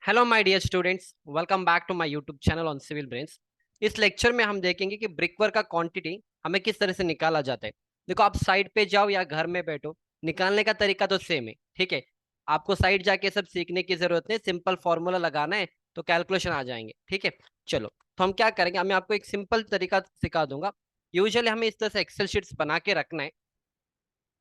Hello my dear students, welcome back to my YouTube channel on Civil Brains. इस lecture में हम देखेंगे कि ब्रिक वर्क का क्वांटिटी हमें किस तरह से निकाला जाता है। देखो, आप साइट पे जाओ या घर में बैठो, निकालने का तरीका तो सेम है। ठीक है, आपको साइट जाके सब सीखने की जरूरत नहीं, सिंपल फॉर्मूला लगाना है तो कैलकुलेशन आ जाएंगे। ठीक है, चलो तो हम क्या करेंगे, मैं आपको एक सिंपल तरीका सिखा दूंगा। यूजुअली हमें इस तरह से एक्सेल शीट्स बना के रखना है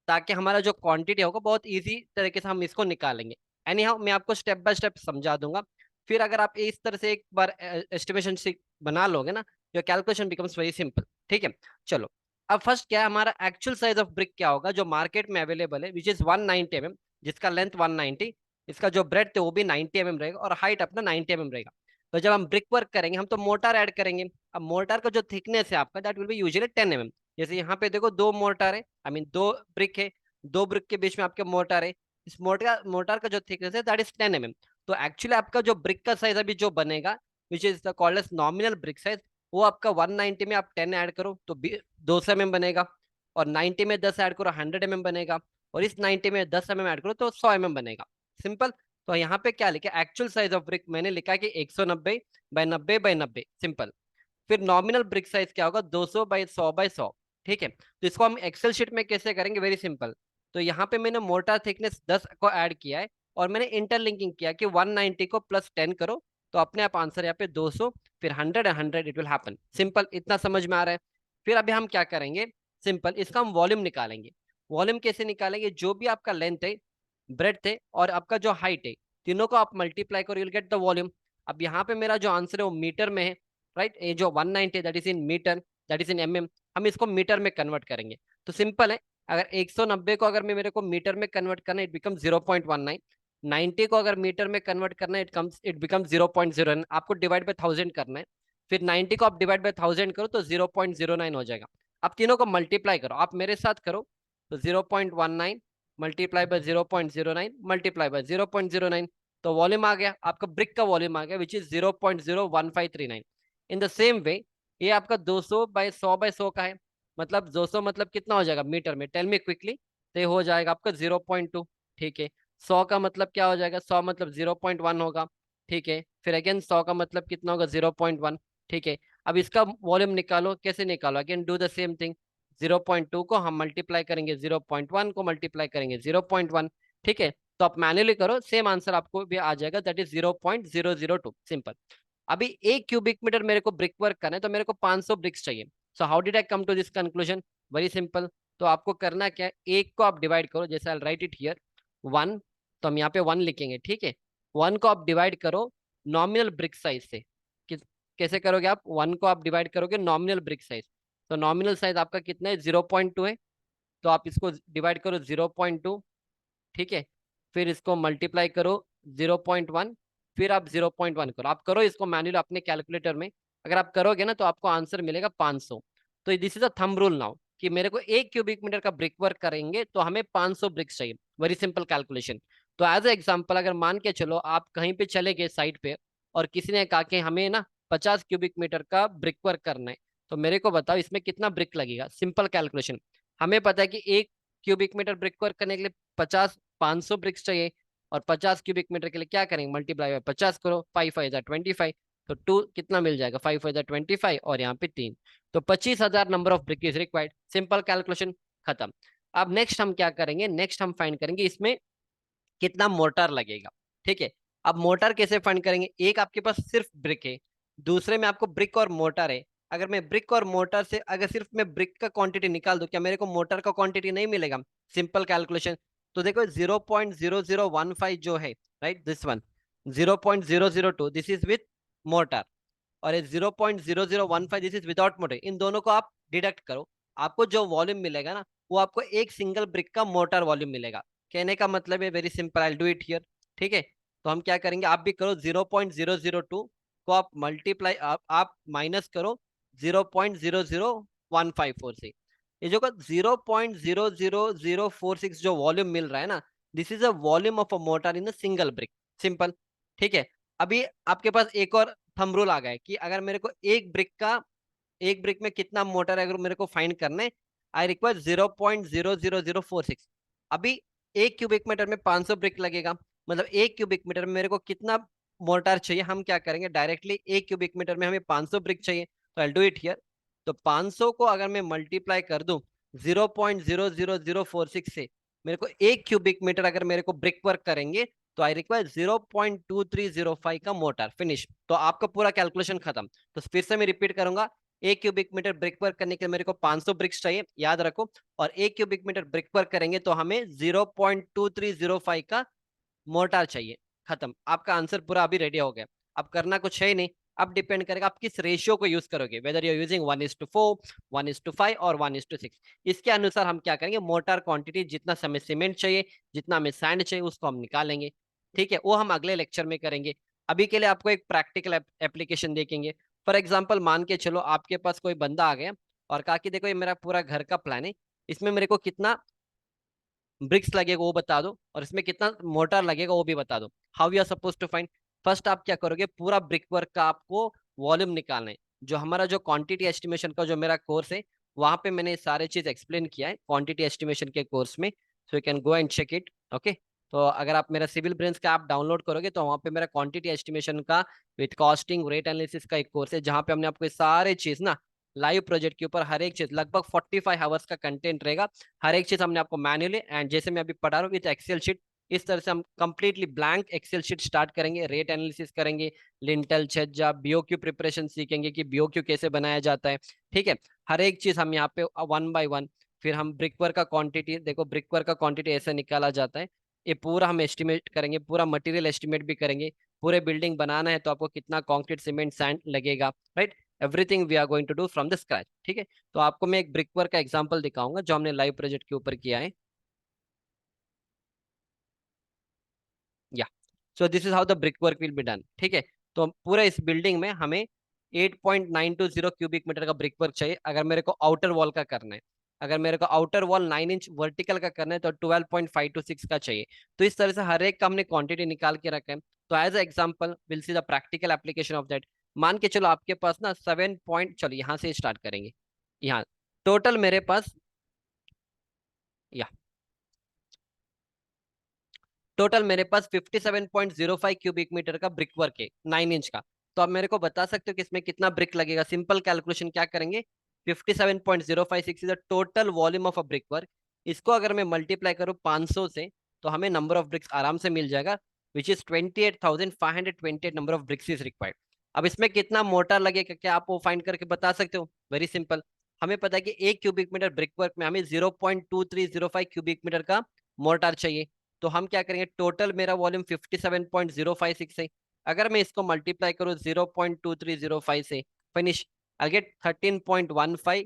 ताकि हमारा जो क्वांटिटी होगा बहुत इजी तरीके से हम इसको निकालेंगे। एनी हाउ, मैं आपको स्टेप बाय स्टेप समझा दूंगा। फिर अगर आप इस तरह से एक बार एस्टिमेशन बना लोगे ना, your calculation becomes very simple. ठीक है, चलो अब फर्स्ट क्या है, हमारा एक्चुअल साइज ऑफ ब्रिक क्या होगा जो मार्केट में अवेलेबल है, विच इज 190 mm, जिसका लेंथ 190, इसका जो ब्रेड है वो भी 90 mm रहेगा और हाइट अपना 90 mm रहेगा। तो जब हम ब्रिक वर्क करेंगे हम तो मोर्टार ऐड करेंगे। अब मोर्टार का जो थिकनेस है आपका, that will be usually 10 mm। जैसे यहाँ पे देखो, दो मोर्टार है, दो ब्रिक है, दो ब्रिक के बीच में आपके मोर्टार है। इस मोर्टार का जो थिकनेस है दैट इज 10 mm। तो एक्चुअली आपका जो ब्रिक का साइज अभी जो बनेगा, which is the called as nominal brick size, वो आपका 190 में आप 10 ऐड करो तो 200 mm बनेगा, और 90 में 10 ऐड करो 100 mm बनेगा, और इस 90 में 10 mm ऐड करो तो 100 mm बनेगा। सिंपल। तो यहाँ पे क्या लिखा, एक्चुअल साइज ऑफ ब्रिक मैंने लिखा कि 190 बाय 90 बाय 90। सिंपल। फिर नॉमिनल ब्रिक साइज क्या होगा, 200 बाय 100 बाय 100। ठीक है, तो इसको हम एक्सेल शीट में कैसे करेंगे, वेरी सिंपल। तो यहाँ पे मैंने मोर्टार थिकनेस 10 को ऐड किया है और मैंने इंटरलिंकिंग किया कि 190 को प्लस 10 करो तो अपने आप आंसर यहाँ पे 200, फिर 100 and 100 it will happen. Simple, इतना समझ में आ रहा है। फिर अभी हम क्या करेंगे, सिंपल इसका हम वॉल्यूम निकालेंगे। वॉल्यूम कैसे निकालेंगे, जो भी आपका लेंथ है, ब्रेड्थ है और आपका जो हाइट है, तीनों को आप मल्टीप्लाई करो, you will get the volume. अब यहाँ पे मेरा जो आंसर है वो मीटर में है, राइट। ये जो 190 that is in metre, that is in mm, हम इसको मीटर में कन्वर्ट करेंगे। तो सिंपल है, अगर 190 को अगर मैं मेरे को मीटर में कन्वर्ट करना है, इट बिकम 0.19। 90 को अगर मीटर में कन्वर्ट करना है, इट बिकम 0.09। आपको डिवाइड बाय 1000 करना है, फिर 90 को आप डिवाइड बाय 1000 करो तो 0.09 हो जाएगा। आप तीनों को मल्टीप्लाई करो, आप मेरे साथ करो। तो 0.19 मल्टीप्लाई बाय 0.09 मल्टीप्लाई बाय 0.09, तो वॉल्यूम आ गया, आपका ब्रिक का वॉल्यूम आ गया, which is 0.01539। In the same way, ये आपका 200 बाय 100 का है, मतलब 200 मतलब कितना हो जाएगा मीटर में, टेल मी क्विकली। तो ये हो जाएगा आपका 0.2। ठीक है, 100 का मतलब क्या हो जाएगा, 100 मतलब 0.1 होगा। ठीक है, फिर अगेन 100 का मतलब कितना होगा, 0.1। ठीक है, अब इसका वॉल्यूम निकालो, कैसे निकालो, again do the same thing. 0.2 को हम मल्टीप्लाई करेंगे 0.1 को मल्टीप्लाई करेंगे 0.1। ठीक है, तो आप मैन्युअली करो, सेम आंसर आपको भी आ जाएगा, दैट इज 0.002। सिंपल। अभी 1 क्यूबिक मीटर मेरे को ब्रिक वर्क करना है तो मेरे को 500 ब्रिक्स चाहिए। So how did I come to this conclusion, very simple. तो आपको करना क्या है, एक को आप डिवाइड करो, जैसे आई राइट इट हियर 1, तो हम यहाँ पे 1 लिखेंगे। ठीक है, 1 को आप डिवाइड करो नॉमिनल ब्रिक साइज से। कैसे करोगे आप, 1 को आप डिवाइड करोगे नॉमिनल ब्रिक साइज, तो नॉमिनल साइज आपका कितना है, 0.2 है, तो आप इसको डिवाइड करो 0.2। ठीक है, फिर इसको मल्टीप्लाई करो 0.1, फिर आप 0.1 करो, आप करो इसको मैन्युअली अपने कैलकुलेटर में। अगर आप करोगे ना तो आपको आंसर मिलेगा 500। तो this is a thumb rule now, कि मेरे को 1 क्यूबिक मीटर का ब्रिक वर्क करेंगे तो हमें 500 ब्रिक्स चाहिए। Very simple calculation. तो एज ए एग्जाम्पल, अगर मान के चलो आप कहीं पे चले गए साइट पे और किसी ने कहा कि हमें ना 50 क्यूबिक मीटर का ब्रिक वर्क करना है, तो मेरे को बताओ इसमें कितना ब्रिक लगेगा। सिंपल कैलकुलेशन, हमें पता है कि 1 क्यूबिक मीटर ब्रिक वर्क करने के लिए 500 ब्रिक्स चाहिए, और 50 क्यूबिक मीटर के लिए क्या करेंगे, मल्टीप्लाई बाय 50 करो, 5 5 25। तो 2 कितना मिल जाएगा, 5 5 25 और यहाँ पे 3, तो 25,000 number of brick is required. Simple calculation, खत्म। अब नेक्स्ट हम क्या करेंगे, नेक्स्ट हम फाइंड करेंगे इसमें कितना मोर्टार लगेगा। ठीक है, अब मोर्टार कैसे फाइंड करेंगे, एक आपके पास सिर्फ ब्रिक है, दूसरे में आपको ब्रिक और मोर्टार है। अगर मैं ब्रिक और मोर्टार से अगर सिर्फ मैं ब्रिक का क्वांटिटी निकाल दूं, क्या मेरे को मोर्टार का क्वांटिटी नहीं मिलेगा। Simple calculation. तो देखो 0.0015 जो है, right, this one 0.002 this is with mortar, और 0.0015 दिस इज विदाउट मोर्टार। इन दोनों को आप डिडक्ट करो, आपको जो वॉल्यूम मिलेगा ना, वो आपको एक सिंगल ब्रिक का मोर्टार वॉल्यूम मिलेगा। कहने का मतलब है very simple, I do it here. ठीक है, तो हम क्या करेंगे, आप भी करो 0.002 को आप मल्टीप्लाई, आप माइनस करो 0.00154 से। ये जो 0.00046 जो वॉल्यूम मिल रहा है ना, this is a volume of a motor in a single brick. Simple. ठीक है, अभी आपके पास एक और थंब रूल आ गया है कि अगर मेरे को एक ब्रिक में कितना मोटर है अगर मेरे को फाइंड करना है, आई रिक्वायर 0.00046। अभी 1 क्यूबिक मीटर में 500 ब्रिक लगेगा, मतलब 1 क्यूबिक मीटर में मेरे को कितना मोर्टार चाहिए, हम क्या करेंगे डायरेक्टली 1 क्यूबिक मीटर में हमें 500 ब्रिक चाहिए, तो आई डू इट हियर। तो 500 को अगर मैं मल्टीप्लाई कर दूं 0.00046 से, मेरे को 1 क्यूबिक मीटर अगर मेरे को ब्रिक वर्क करेंगे तो आई रिक्वायर 0.2305 का मोटार। फिनिश। तो आपका पूरा कैलकुलेशन खत्म। तो फिर से मैं रिपीट करूंगा, 1 क्यूबिक मीटर ब्रिक वर्क करने के लिए मेरे को 500 ब्रिक्स चाहिए, याद रखो। और 1 क्यूबिक मीटर ब्रिक वर्क करेंगे तो हमें 0.2305 का मोर्टार चाहिए। खत्म, आपका आंसर पूरा अभी रेडी हो गया। अब करना कुछ है ही नहीं। अब डिपेंड करेगा आप किस रेशियो को यूज करोगे, वेदर यू यूजिंग 1:4, 1:5 और 1:6। इसके अनुसार हम क्या करेंगे, मोर्टार क्वांटिटी जितना हमें सीमेंट चाहिए, जितना हमें सैंड चाहिए, उसको हम निकालेंगे। ठीक है, वो हम अगले लेक्चर में करेंगे। अभी के लिए आपको एक प्रैक्टिकल एप्लीकेशन देखेंगे। फॉर एग्जाम्पल मान के चलो आपके पास कोई बंदा आ गया और कहा कि देखो ये मेरा पूरा घर का प्लान है, इसमें मेरे को कितना ब्रिक्स लगेगा वो बता दो, और इसमें कितना मोटार लगेगा वो भी बता दो। How you are suppose to find. First आप क्या करोगे, पूरा ब्रिक वर्क का आपको वॉल्यूम निकालना है। जो हमारा जो क्वांटिटी एस्टिमेशन का जो मेरा कोर्स है, वहां पे मैंने सारे चीज एक्सप्लेन किया है क्वांटिटी एस्टिमेशन के कोर्स में, so you can go and check it. Okay. तो अगर आप मेरा सिविल ब्रेन्स का ऐप डाउनलोड करोगे तो वहाँ पे मेरा क्वांटिटी एस्टिमेशन का विद कॉस्टिंग रेट एनालिसिस का एक कोर्स है, जहाँ पे हमने आपको ये सारे चीज ना लाइव प्रोजेक्ट के ऊपर हर एक चीज, लगभग 45 आवर्स का कंटेंट रहेगा। हर एक चीज हमने आपको मैन्युअली, एंड जैसे मैं अभी पढ़ा रहा हूँ विद एक्सेल शीट, इस तरह से हम completely blank Excel sheet start करेंगे, रेट एनालिसिस करेंगे, लिंटल छज्जा बीओक्यू प्रिपरेशन सीखेंगे कि बीओक्यू कैसे बनाया जाता है। ठीक है, हर एक चीज हम यहाँ पे 1 बाय 1। फिर हम ब्रिक वर्क का क्वांटिटी, देखो ब्रिक वर्क का क्वांटिटी ऐसे निकाला जाता है, ये पूरा हम एस्टिमेट करेंगे, पूरा मटेरियल एस्टिमेट भी करेंगे। पूरे बिल्डिंग बनाना है तो आपको कितना कंक्रीट सीमेंट सैंड लगेगा, right. Everything we are going to do from the scratch. ठीक है, तो आपको मैं एक ब्रिक वर्क का एग्जांपल दिखाऊंगा जो हमने लाइव प्रोजेक्ट के ऊपर किया है। या so this is how the brick work will be done. ठीक है, तो पूरे इस बिल्डिंग में हमें 8.920 क्यूबिक मीटर का ब्रिक वर्क चाहिए अगर मेरे को आउटर वॉल का करना है। अगर मेरे को आउटर वॉल 9 इंच वर्टिकल का करना है तो 12.526 का चाहिए। तो इस तरह से हर एक का हमने क्वांटिटी निकाल के रखा है। तो as example will see the practical application of that. मान के चलो आपके पास ना 7 पॉइंट, चलो यहाँ से स्टार्ट करेंगे। यहाँ टोटल मेरे पास, या टोटल मेरे पास 57.05 क्यूबिक मीटर का ब्रिक वर्क है 9 इंच का। तो आप मेरे को बता सकते हो कि इसमें कितना ब्रिक लगेगा। सिंपल कैलकुलेशन क्या करेंगे, 57.056 is the total volume of a brick work. इसको अगर मैं मल्टीप्लाई करूँ 500 से, तो हमें नंबर ऑफ ब्रिक्स आराम से मिल जाएगा, which is 28,528 number of BRICS is required. अब इसमें कितना मोटर लगेगा, क्या आप वो फाइंड करके बता सकते हो? Very simple. हमें पता है कि 1 क्यूबिक मीटर ब्रिक वर्क में हमें 0.2305 क्यूबिक मीटर का मोर्टार चाहिए। तो हम क्या करेंगे, टोटल मेरा वॉल्यूम 57.056 है, अगर मैं इसको मल्टीप्लाई करूँ 0.2305 से, finish, I get 13.15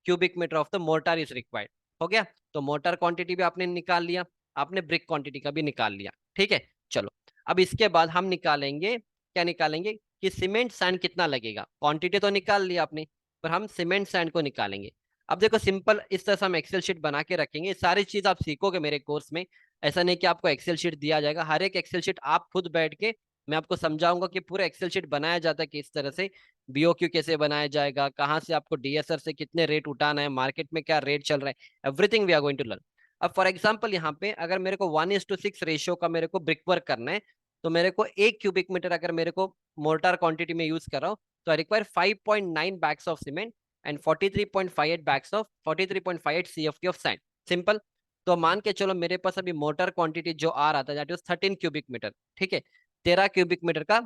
cubic metre of the mortar is required. हो गया। तो मोर्टार क्वांटिटी भी आपने निकाल लिया, आपने ब्रिक क्वांटिटी का भी निकाल लिया। ठीक है, चलो अब इसके बाद हम निकालेंगे, क्या निकालेंगे कि सीमेंट सैंड कितना लगेगा। क्वांटिटी तो निकाल लिया आपने, पर हम सीमेंट सैंड को निकालेंगे। अब देखो सिंपल इस तरह से हम एक्सेल शीट बना के रखेंगे, सारी चीज आप सीखोगे मेरे कोर्स में। ऐसा नहीं कि आपको एक्सेल शीट दिया जाएगा, हर एक एक्सेल शीट आप खुद बैठ के मैं आपको समझाऊंगा कि पूरा एक्सेल शीट बनाया जाता है किस तरह से, बीओक्यू कैसे बनाया जाएगा, कहाँ से आपको डीएसआर से कितने रेट उठाना है, मार्केट में क्या रेट चल रहा है, everything we are going to learn. अब फॉर एग्जांपल यहाँ पे अगर मेरे को 1:6 रेशियो का मेरे को ब्रिक वर्क करना है, तो मेरे को 1 क्यूबिक मीटर अगर मेरे को मोर्टार क्वांटिटी में यूज कर रहा हूँ, तो I require 5.9 bags of cement and 43.58 bags of 43.58 CFT of sand. Simple. तो मान के चलो मेरे पास अभी मोटर क्वांटिटी जो आ रहा था दैट इज 13 क्यूबिक मीटर। ठीक है, 13 क्यूबिक मीटर का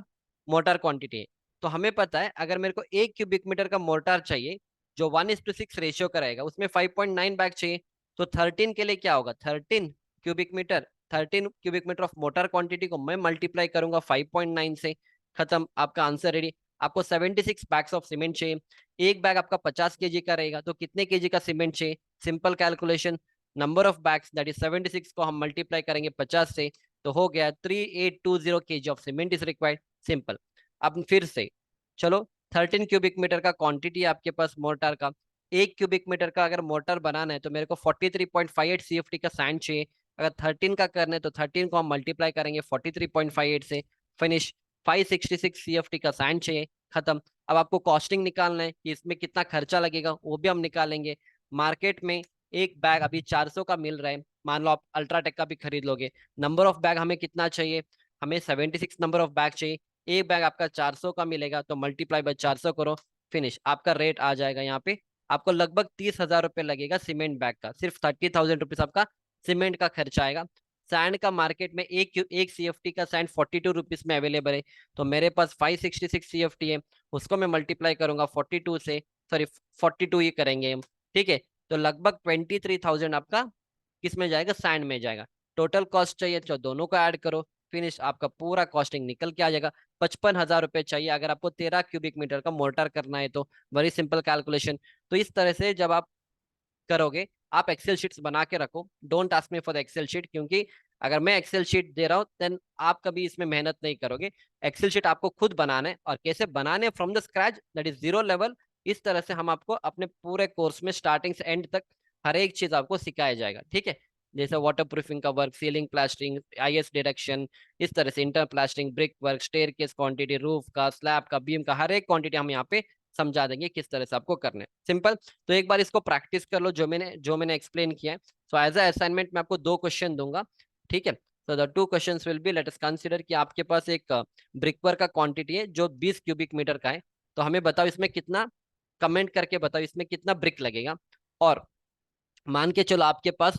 मोटर क्वांटिटी है। तो हमें पता है अगर मेरे को 1 क्यूबिक मीटर का मोर्टार चाहिए जो 1:6 रेशियो का रहेगा, उसमें 5.9 बैग चाहिए। तो 13 के लिए क्या होगा, 13 cubic metre, 13 cubic metre of mortar quantity को मैं मल्टीप्लाई करूंगा 5.9 से। खत्म, आपका आंसर रेडी। आपको 76 बैग्स ऑफ सीमेंट चाहिए। एक बैग आपका 50 केजी का रहेगा, तो कितने केजी का सीमेंट चाहिए? Simple calculation, number of bags that is 76 को हम मल्टीप्लाई करेंगे 50 से, तो हो गया 3820 KG of cement is required. Simple. अब फिर से चलो, 13 क्यूबिक मीटर का क्वांटिटी आपके पास मोर्टार का। 1 क्यूबिक मीटर का अगर मोर्टार बनाना है तो मेरे को 43.58 सीएफटी का सैंड चाहिए। अगर 13 का करना है तो 13 को हम मल्टीप्लाई करेंगे 43.58 से, फिनिश। 566 सीएफटी का सैंड चाहिए। खत्म। अब आपको कॉस्टिंग निकालना है कि इसमें कितना खर्चा लगेगा, वो भी हम निकालेंगे। मार्केट में एक बैग अभी 400 का मिल रहा है, मान लो आप अल्ट्राटेक का भी खरीद लोगे। नंबर ऑफ बैग हमें कितना चाहिए, हमें 76 नंबर ऑफ बैग चाहिए, एक बैग आपका 400 का मिलेगा, तो मल्टीप्लाई बाय 400 करो, फिनिश, आपका रेट आ जाएगा यहाँ पे। आपको लगभग 30,000 रुपये लगेगा सीमेंट बैग का, सिर्फ 30,000 रुपीज आपका सीमेंट का खर्चा आएगा। सैंड का मार्केट में एक CFT का सैंड 42 रुपीज में अवेलेबल है, तो मेरे पास 566 CFT है, उसको मैं मल्टीप्लाई करूंगा 42 से, सॉरी 42 ही करेंगे हम, ठीक है। तो लगभग 23,000 आपका किस में जाएगा, सैंड में जाएगा। टोटल कॉस्ट चाहिए तो दोनों को ऐड करो, फिनिश, आपका पूरा कॉस्टिंग निकल के आ जाएगा। 55,000 रुपये चाहिए अगर आपको 13 क्यूबिक मीटर का मोर्टार करना है तो, वेरी सिंपल कैलकुलेशन। तो इस तरह से जब आप करोगे, आप एक्सेल शीट्स बना के रखो, don't ask me for the Excel sheet, क्योंकि अगर मैं एक्सेल शीट दे रहा हूँ देन आप कभी इसमें मेहनत नहीं करोगे। एक्सेल शीट आपको खुद बनाना है, और कैसे बनाने from the scratch, that is zero level. इस तरह से हम आपको अपने पूरे कोर्स में स्टार्टिंग से एंड तक हर एक चीज आपको सिखाया जाएगा, ठीक है। जैसे वाटर प्रूफिंग का work, ceiling plastering, IS direction, इस तरह से inter plastering, brick work, staircase quantity, roof का, स्लैब का, बीम का, हर एक क्वांटिटी हम यहाँ पे समझा देंगे किस तरह से आपको करना है, सिंपल। तो एक बार इसको प्रैक्टिस कर लो जो मैंने एक्सप्लेन किया है। सो एज अ असाइनमेंट मैं आपको 2 क्वेश्चन दूंगा, ठीक है। So the 2 questions will be, let us consider कि आपके पास एक ब्रिकवर्क का क्वांटिटी है जो 20 क्यूबिक मीटर का है, तो हमें बताओ इसमें कितना, कमेंट करके बताओ इसमें कितना ब्रिक लगेगा। और मान के चलो आपके पास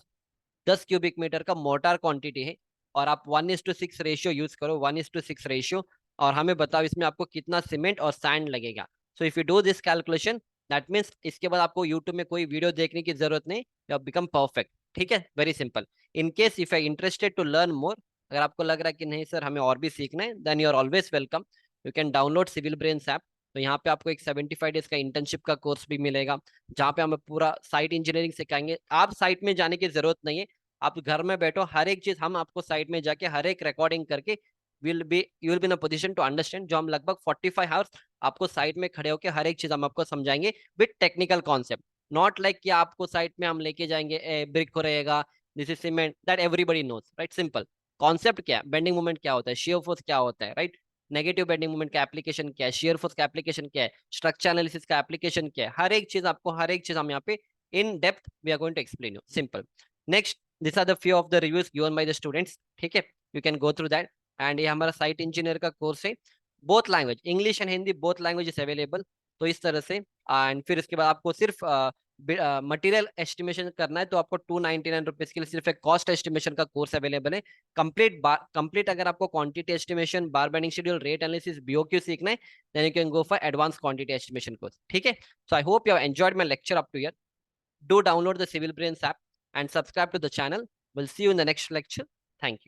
10 क्यूबिक मीटर का मोटार क्वांटिटी है, और आप 1:6 रेशियो यूज करो, 1:6 रेशियो, और हमें बताओ इसमें आपको कितना सीमेंट और सैंड लगेगा। So if you do this calculation, that means इसके बाद आपको यूट्यूब में कोई वीडियो देखने की जरूरत नहीं, यू बिकम परफेक्ट, ठीक है, very simple. In case if I interested to learn more, अगर आपको लग रहा है कि नहीं सर हमें और भी सीखना है, then you are always welcome, you can download Civil Brains app. तो यहाँ पे आपको एक 75 डेज का इंटर्नशिप का कोर्स भी मिलेगा, जहाँ पे हमें पूरा साइट इंजीनियरिंग सिखाएंगे। आप साइट में जाने की जरूरत नहीं है, आप घर में बैठो, हर एक चीज हम आपको साइट में जाके हर एक रिकॉर्डिंग करके you will be in a position to understand, जो हम लगभग 45 आवर्स आपको साइट में खड़े होकर हर एक चीज हम आपको समझाएंगे with technical concept. Not like कि आपको साइट में हम लेके जाएंगे, ब्रिक हो रहेगा, this is cement, that everybody knows, right, simple. Concept क्या है, बेंडिंग मूवमेंट क्या होता है, शियर फोर्स क्या होता है, राइट, नेगेटिव बेंडिंग मूवमेंट का एप्लीकेशन क्या है, शियर फोर्स का एप्लीकेशन क्या है, स्ट्रक्चर एनालिसिस का एप्लीकेशन क्या है, हर एक चीज आपको, हर एक चीज हम यहाँ पे in depth we are going to explain you, simple. Next, these are the few of the reviews given by the students, ठीक है, you can go through that। And ये हमारा साइट इंजीनियर का कोर्स है, both language, English and Hindi, both language is available. तो इस तरह से, एंड फिर इसके बाद आपको सिर्फ मटेरियल एस्टिमेशन करना है, तो आपको 299 रुपीज के लिए सिर्फ एक कॉस्ट एस्टिमेशन का कोर्स अवेलेबल है। कंप्लीट अगर आपको quantity estimation, bar bending schedule, rate analysis, BOQ सीखना है, then you can go for advance quantity estimation course, ठीक है। So I hope you have enjoyed my lecture up to here. Do download the Civil Brains app and subscribe to the channel. We'll see you in the next lecture. Thank you.